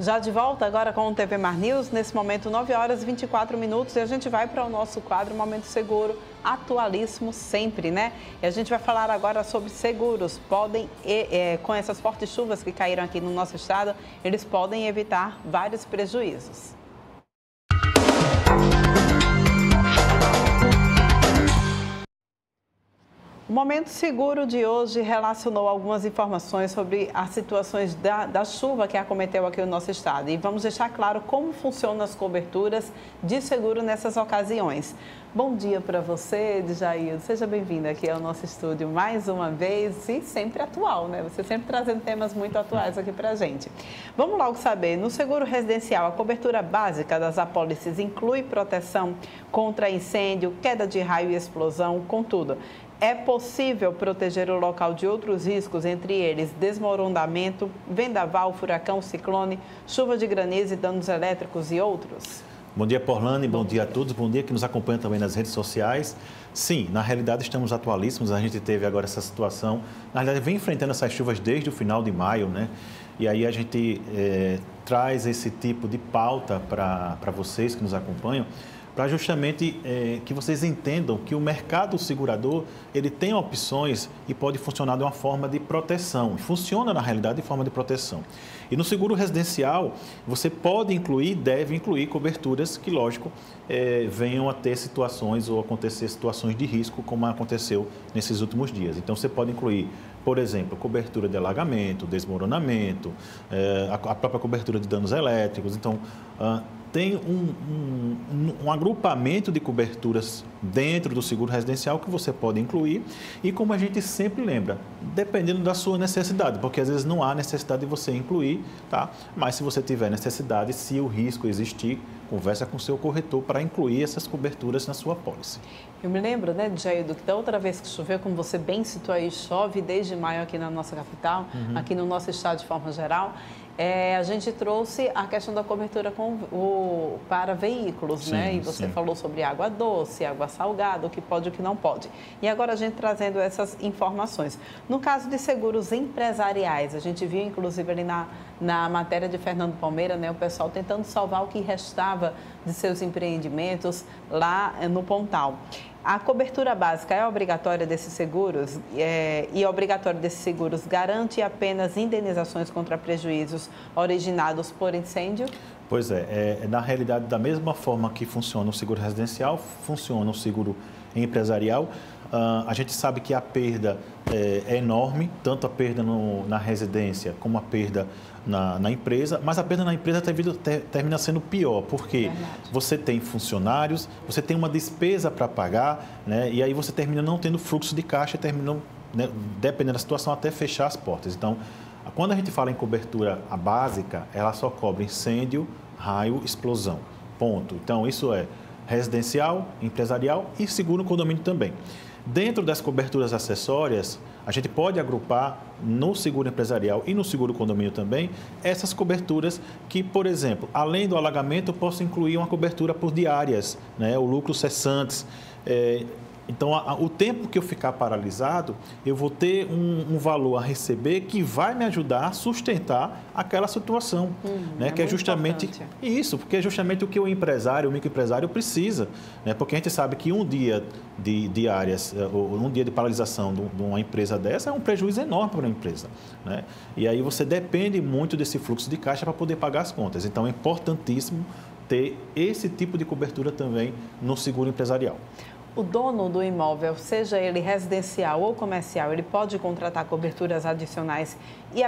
Já de volta agora com o TV Mar News, nesse momento 9 horas e 24 minutos, e a gente vai para o nosso quadro Momento Seguro, atualíssimo sempre, né? E a gente vai falar agora sobre seguros. Com essas fortes chuvas que caíram aqui no nosso estado, eles podem evitar vários prejuízos. O Momento Seguro de hoje relacionou algumas informações sobre as situações da chuva que acometeu aqui no nosso estado. E vamos deixar claro como funcionam as coberturas de seguro nessas ocasiões. Bom dia para você, Djaildo. Seja bem-vindo aqui ao nosso estúdio mais uma vez e sempre atual, né? Você sempre trazendo temas muito atuais aqui para a gente. Vamos logo saber, no seguro residencial, a cobertura básica das apólices inclui proteção contra incêndio, queda de raio e explosão, contudo, é possível proteger o local de outros riscos, entre eles desmoronamento, vendaval, furacão, ciclone, chuva de granizo e danos elétricos e outros? Bom dia, Porlane. Bom dia a todos. Bom dia que nos acompanha também nas redes sociais. Sim, na realidade estamos atualíssimos. A gente teve agora essa situação. Na realidade, vem enfrentando essas chuvas desde o final de maio, né? E aí a gente traz esse tipo de pauta para vocês que nos acompanham, para justamente que vocês entendam que o mercado segurador, ele tem opções e pode funcionar de uma forma de proteção. Funciona, na realidade, de forma de proteção. E no seguro residencial, você pode incluir, deve incluir coberturas que, lógico, venham a ter situações ou acontecer situações de risco, como aconteceu nesses últimos dias. Então, você pode incluir, por exemplo, cobertura de alagamento, desmoronamento, a própria cobertura de danos elétricos. Então, tem um agrupamento de coberturas dentro do seguro residencial que você pode incluir e, como a gente sempre lembra, dependendo da sua necessidade, porque às vezes não há necessidade de você incluir, tá? Mas se você tiver necessidade, se o risco existir, conversa com o seu corretor para incluir essas coberturas na sua pólice. Eu me lembro, né, Djaildo, que da outra vez que choveu, como você bem citou aí, chove desde maio aqui na nossa capital, aqui no nosso estado de forma geral. A gente trouxe a questão da cobertura para veículos, sim, né? E você falou sobre água doce, água salgada, o que pode e o que não pode. E agora a gente trazendo essas informações. No caso de seguros empresariais, a gente viu inclusive ali na matéria de Fernando Palmeira, né, o pessoal tentando salvar o que restava de seus empreendimentos lá no Pontal. A cobertura básica é obrigatória desses seguros e a obrigatória desses seguros garante apenas indenizações contra prejuízos originados por incêndio? Pois na realidade, da mesma forma que funciona o seguro residencial, funciona o seguro empresarial. A gente sabe que a perda é enorme, tanto a perda na residência como a perda na empresa, mas a perda na empresa termina sendo pior, porque você tem funcionários, você tem uma despesa para pagar, né? E aí você termina não tendo fluxo de caixa e termina, né, dependendo da situação, até fechar as portas. Então, quando a gente fala em cobertura básica, ela só cobre incêndio, raio, explosão, ponto. Então, isso é residencial, empresarial e seguro condomínio também. Dentro das coberturas acessórias, a gente pode agrupar no seguro empresarial e no seguro condomínio também essas coberturas que, por exemplo, além do alagamento, eu posso incluir uma cobertura por diárias, né, o lucro cessantes. Então, o tempo que eu ficar paralisado, eu vou ter um valor a receber que vai me ajudar a sustentar aquela situação, né? Que é justamente importante. Isso, porque é justamente o que o empresário, o microempresário precisa, né? Porque a gente sabe que um dia de diárias, ou um dia de paralisação de uma empresa dessa é um prejuízo enorme para a empresa, né? E aí você depende muito desse fluxo de caixa para poder pagar as contas. Então, é importantíssimo ter esse tipo de cobertura também no seguro empresarial. O dono do imóvel, seja ele residencial ou comercial, ele pode contratar coberturas adicionais e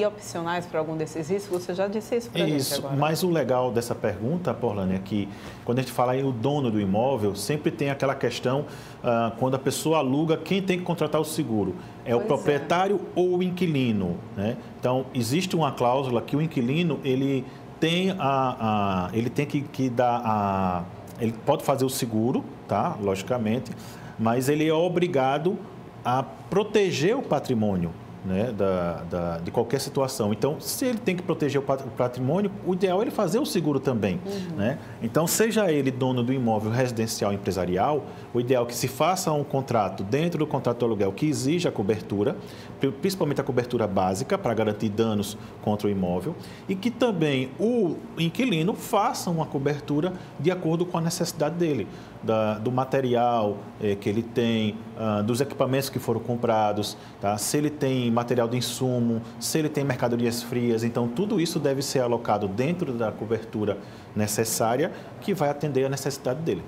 opcionais para algum desses riscos? Você já disse isso para a gente agora. Mas o legal dessa pergunta, Porlane, é que quando a gente fala em o dono do imóvel, sempre tem aquela questão, quando a pessoa aluga, quem tem que contratar o seguro? É o proprietário ou o inquilino, né? Então, existe uma cláusula que o inquilino, ele tem que dar ele pode fazer o seguro, tá? Logicamente, mas ele é obrigado a proteger o patrimônio, né, de qualquer situação. Então, se ele tem que proteger o patrimônio, o ideal é ele fazer o seguro também. Né? Então, seja ele dono do imóvel residencial ou empresarial, o ideal é que se faça um contrato dentro do contrato de aluguel que exija a cobertura, principalmente a cobertura básica para garantir danos contra o imóvel, e que também o inquilino faça uma cobertura de acordo com a necessidade dele, do material que ele tem, dos equipamentos que foram comprados, tá? Se ele tem material de insumo, se ele tem mercadorias frias. Então, tudo isso deve ser alocado dentro da cobertura necessária que vai atender a necessidade dele.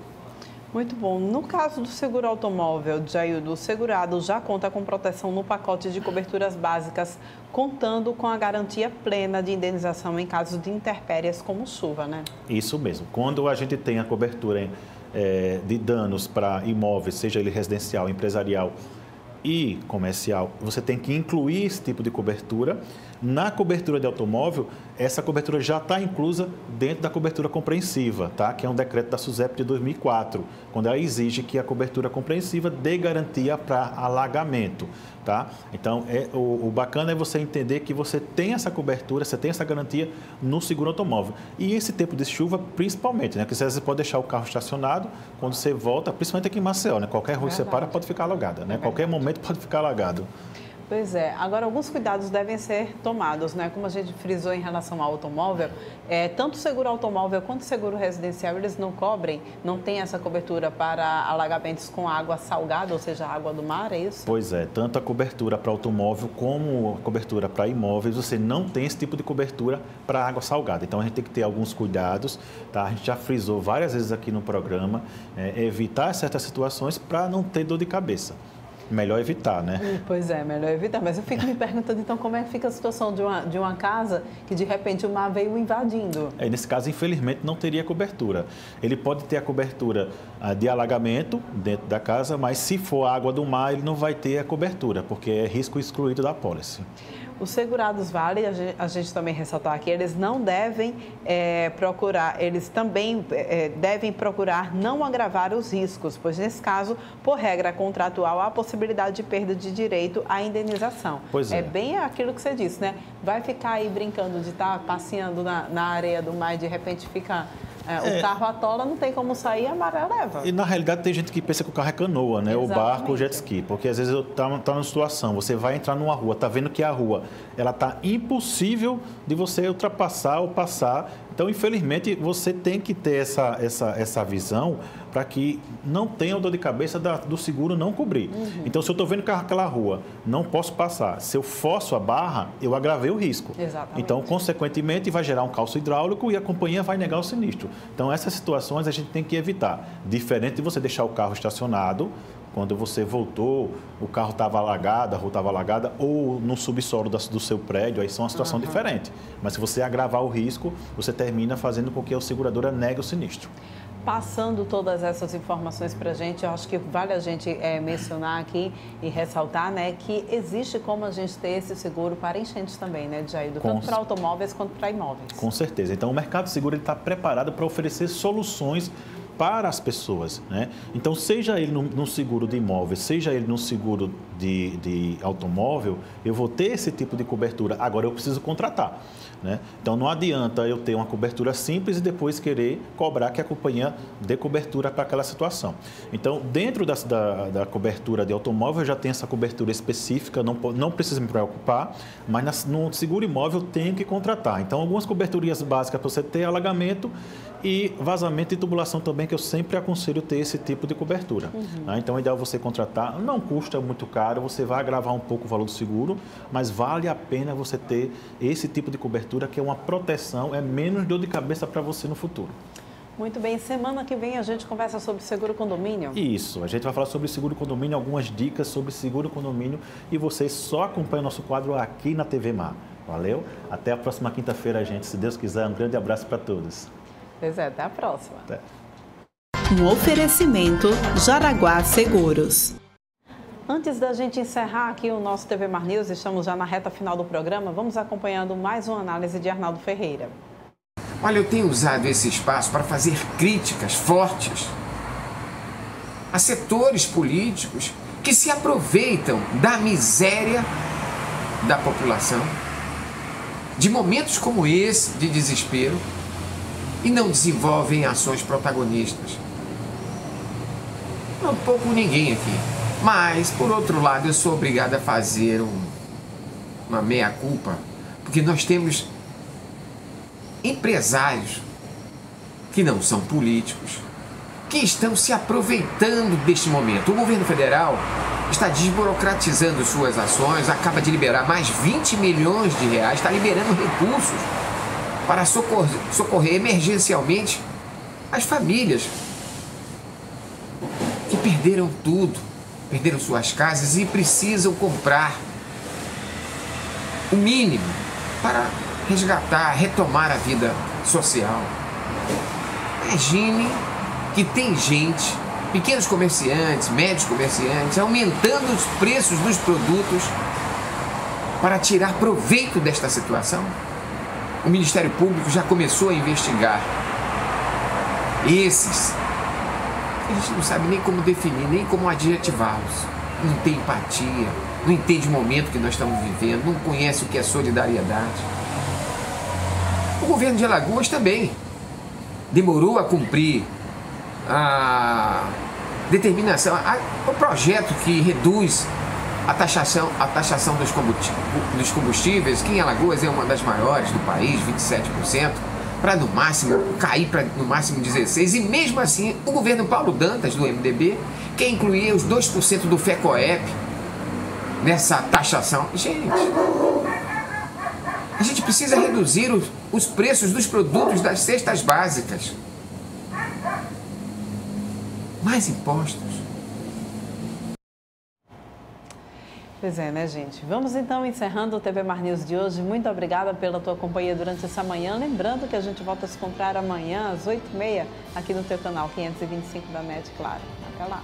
Muito bom. No caso do seguro automóvel, Jaildo, o segurado já conta com proteção no pacote de coberturas básicas, contando com a garantia plena de indenização em caso de intempéries como chuva, né? Isso mesmo. Quando a gente tem a cobertura de danos para imóveis, seja ele residencial, empresarial e comercial, você tem que incluir esse tipo de cobertura. Na cobertura de automóvel, essa cobertura já está inclusa dentro da cobertura compreensiva, tá? Que é um decreto da SUSEP de 2004, quando ela exige que a cobertura compreensiva dê garantia para alagamento. Tá? Então, o bacana é você entender que você tem essa cobertura, você tem essa garantia no seguro automóvel. E esse tempo de chuva, principalmente, né? Porque você pode deixar o carro estacionado, quando você volta, principalmente aqui em Maceió, né? Qualquer rua que você para pode ficar alagada, né? Qualquer momento pode ficar alagado. Pois é. Agora, alguns cuidados devem ser tomados, né? Como a gente frisou em relação ao automóvel, tanto o seguro automóvel quanto o seguro residencial, eles não cobrem, não tem essa cobertura para alagamentos com água salgada, ou seja, água do mar, é isso? Pois é. Tanto a cobertura para automóvel como a cobertura para imóveis, você não tem esse tipo de cobertura para água salgada. Então, a gente tem que ter alguns cuidados, tá? A gente já frisou várias vezes aqui no programa, evitar certas situações para não ter dor de cabeça. Melhor evitar, né? Pois é, melhor evitar. Mas eu fico me perguntando, então, como é que fica a situação de uma casa que, de repente, o mar veio invadindo? Nesse caso, infelizmente, não teria cobertura. Ele pode ter a cobertura de alagamento dentro da casa, mas se for água do mar, ele não vai ter a cobertura, porque é risco excluído da apólice. Os segurados vale, a gente também ressaltar aqui, eles não devem procurar, eles também devem procurar não agravar os riscos, pois nesse caso, por regra contratual, há a possibilidade de perda de direito à indenização. Pois é. É bem aquilo que você disse, né? Vai ficar aí brincando de estar passeando na areia do mar e de repente fica... o carro atola, não tem como sair, a maré leva. E na realidade tem gente que pensa que o carro é canoa, né? Exatamente. O barco, o jet ski. Porque às vezes tá numa situação, você vai entrar numa rua, tá vendo que a rua ela tá impossível de você ultrapassar ou passar. Então, infelizmente, você tem que ter essa visão para que não tenha dor de cabeça do seguro não cobrir. Então, se eu estou vendo que aquela rua não posso passar, se eu forço a barra, eu agravei o risco. Exatamente. Então, consequentemente, vai gerar um calço hidráulico e a companhia vai negar o sinistro. Então, essas situações a gente tem que evitar. Diferente de você deixar o carro estacionado, quando você voltou, o carro estava alagado, a rua estava alagada, ou no subsolo do seu prédio, aí são uma situação diferente. Mas se você agravar o risco, você termina fazendo com que a seguradora negue o sinistro. Passando todas essas informações para a gente, eu acho que vale a gente mencionar aqui e ressaltar, né, que existe como a gente ter esse seguro para enchentes também, né, Jaildo? Tanto para automóveis quanto para imóveis. Com certeza. Então, o mercado de seguro está preparado para oferecer soluções para as pessoas, né? Então, seja ele no seguro de imóvel, seja ele no seguro de automóvel, eu vou ter esse tipo de cobertura. Agora, eu preciso contratar, né? Então, não adianta eu ter uma cobertura simples e depois querer cobrar que a companhia dê cobertura para aquela situação. Então, dentro da cobertura de automóvel, eu já tenho essa cobertura específica, não preciso me preocupar, mas no seguro imóvel eu tenho que contratar. Então, algumas coberturias básicas para você ter alagamento e vazamento e tubulação também, que eu sempre aconselho ter esse tipo de cobertura. Né? Então, é ideal você contratar, não custa muito caro, você vai agravar um pouco o valor do seguro, mas vale a pena você ter esse tipo de cobertura, que é uma proteção, é menos dor de cabeça para você no futuro. Muito bem, semana que vem a gente conversa sobre seguro condomínio. Isso, a gente vai falar sobre seguro condomínio, algumas dicas sobre seguro condomínio, e vocês só acompanham o nosso quadro aqui na TV Mar. Valeu? Até a próxima quinta-feira, gente, se Deus quiser. Um grande abraço para todos. Pois é, até a próxima. Até. Um oferecimento Jaraguá Seguros. Antes da gente encerrar aqui o nosso TV Mar News, estamos já na reta final do programa, vamos acompanhando mais uma análise de Arnaldo Ferreira. Olha, eu tenho usado esse espaço para fazer críticas fortes a setores políticos que se aproveitam da miséria da população, de momentos como esse de desespero, e não desenvolvem ações protagonistas. Não pouco ninguém aqui. Mas, por outro lado, eu sou obrigado a fazer uma meia-culpa, porque nós temos empresários que não são políticos, que estão se aproveitando deste momento. O governo federal está desburocratizando suas ações, acaba de liberar mais 20 milhões de reais, está liberando recursos para socorrer emergencialmente as famílias que perderam tudo, perderam suas casas e precisam comprar o mínimo para resgatar, retomar a vida social. Imagine que tem gente, pequenos comerciantes, médios comerciantes, aumentando os preços dos produtos para tirar proveito desta situação. O Ministério Público já começou a investigar esses. A gente não sabe nem como definir, nem como adjetivá-los. Não tem empatia, não entende o momento que nós estamos vivendo, não conhece o que é solidariedade. O governo de Alagoas também demorou a cumprir a determinação, o projeto que reduz a taxação dos combustíveis, que em Alagoas é uma das maiores do país, 27%, para no máximo cair para no máximo 16%, e mesmo assim o governo Paulo Dantas, do MDB, quer incluir os 2% do FECOEP nessa taxação. Gente, a gente precisa reduzir os preços dos produtos das cestas básicas. Mais impostos. Pois é, né, gente? Vamos então encerrando o TV Mar News de hoje. Muito obrigada pela tua companhia durante essa manhã. Lembrando que a gente volta a se encontrar amanhã às 8h30 aqui no teu canal 525 da NET, claro. Até lá.